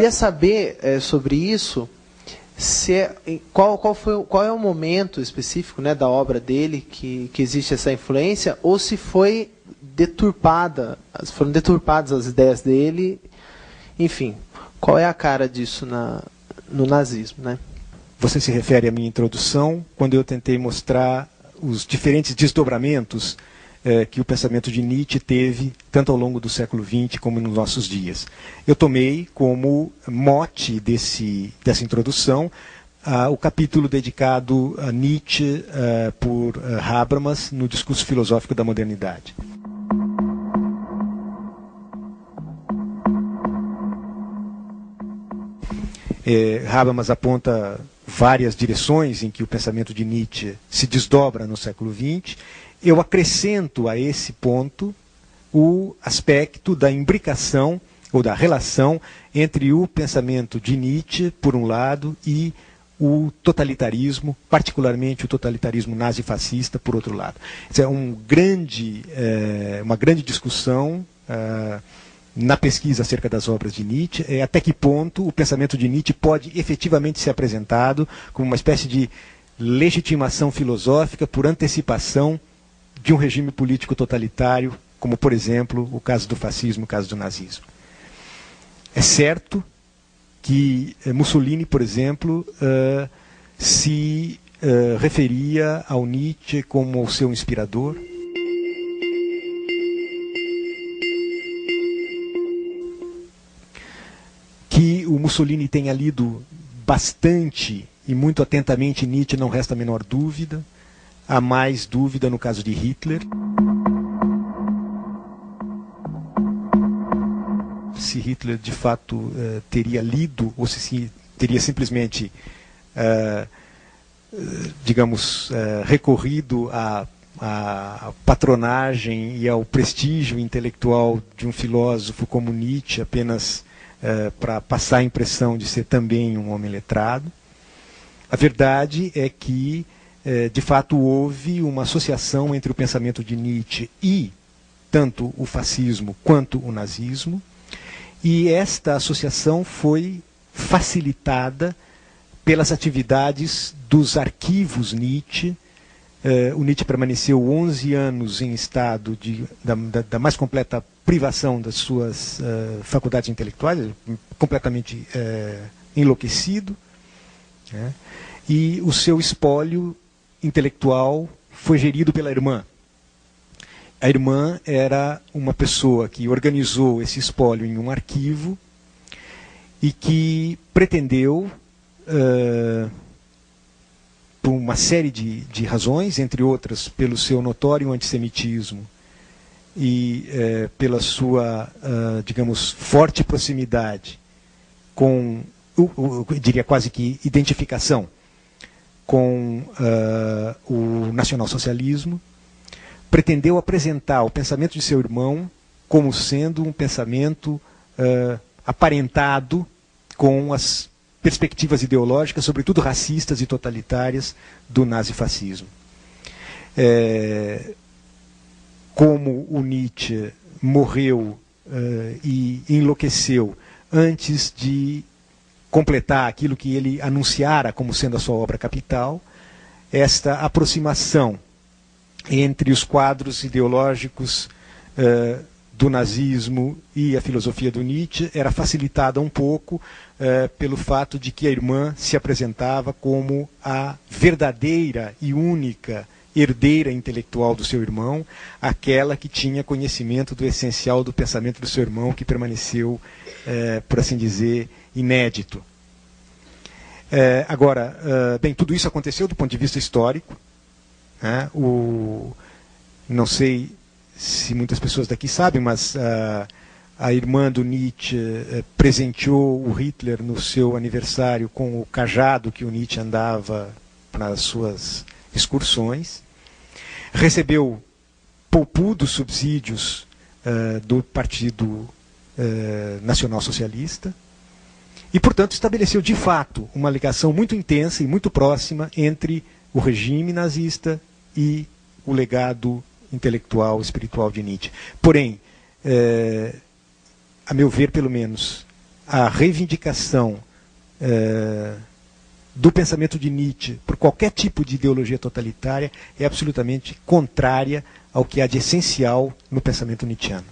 queria saber sobre isso, qual é o momento específico, né, da obra dele que existe essa influência, ou se foi foram deturpadas as ideias dele, enfim, qual é a cara disso no nazismo, né? Você se refere à minha introdução, quando eu tentei mostrar os diferentes desdobramentos que o pensamento de Nietzsche teve, tanto ao longo do século XX como nos nossos dias. Eu tomei como mote dessa introdução o capítulo dedicado a Nietzsche por Habermas no Discurso Filosófico da Modernidade. Habermas aponta várias direções em que o pensamento de Nietzsche se desdobra no século XX. Eu acrescento a esse ponto o aspecto da imbricação ou da relação entre o pensamento de Nietzsche, por um lado, e o totalitarismo, particularmente o totalitarismo nazi-fascista, por outro lado. Isso é uma grande discussão na pesquisa acerca das obras de Nietzsche, até que ponto o pensamento de Nietzsche pode efetivamente ser apresentado como uma espécie de legitimação filosófica por antecipação de um regime político totalitário, como, por exemplo, o caso do fascismo, o caso do nazismo. É certo que Mussolini, por exemplo, se referia ao Nietzsche como o seu inspirador. Que o Mussolini tenha lido bastante e muito atentamente Nietzsche, não resta a menor dúvida. Há mais dúvida no caso de Hitler. Se Hitler de fato teria lido, ou se teria simplesmente, recorrido à patronagem e ao prestígio intelectual de um filósofo como Nietzsche apenas para passar a impressão de ser também um homem letrado. A verdade é que de fato houve uma associação entre o pensamento de Nietzsche e tanto o fascismo quanto o nazismo, e esta associação foi facilitada pelas atividades dos arquivos Nietzsche. O Nietzsche permaneceu 11 anos em estado da mais completa privação das suas faculdades intelectuais, completamente enlouquecido, né? E o seu espólio intelectual foi gerido pela irmã. A irmã era uma pessoa que organizou esse espólio em um arquivo e que pretendeu, por uma série de razões, entre outras pelo seu notório antissemitismo e pela sua, forte proximidade com, eu diria quase que identificação com o nacionalsocialismo, pretendeu apresentar o pensamento de seu irmão como sendo um pensamento aparentado com as perspectivas ideológicas, sobretudo racistas e totalitárias, do nazifascismo. Como o Nietzsche morreu e enlouqueceu antes de completar aquilo que ele anunciara como sendo a sua obra capital, esta aproximação entre os quadros ideológicos do nazismo e a filosofia do Nietzsche era facilitada um pouco pelo fato de que a irmã se apresentava como a verdadeira e única herdeira intelectual do seu irmão, aquela que tinha conhecimento do essencial do pensamento do seu irmão, que permaneceu, por assim dizer, inédito. Agora, tudo isso aconteceu do ponto de vista histórico, né? Não sei se muitas pessoas daqui sabem, mas a irmã do Nietzsche presenteou o Hitler no seu aniversário com o cajado que o Nietzsche andava nas suas excursões, recebeu poupudos subsídios do Partido Nacional Socialista e, portanto, estabeleceu de fato uma ligação muito intensa e muito próxima entre o regime nazista e o legado intelectual, espiritual de Nietzsche. Porém, a meu ver, pelo menos, a reivindicação do pensamento de Nietzsche por qualquer tipo de ideologia totalitária é absolutamente contrária ao que há de essencial no pensamento nietzschiano.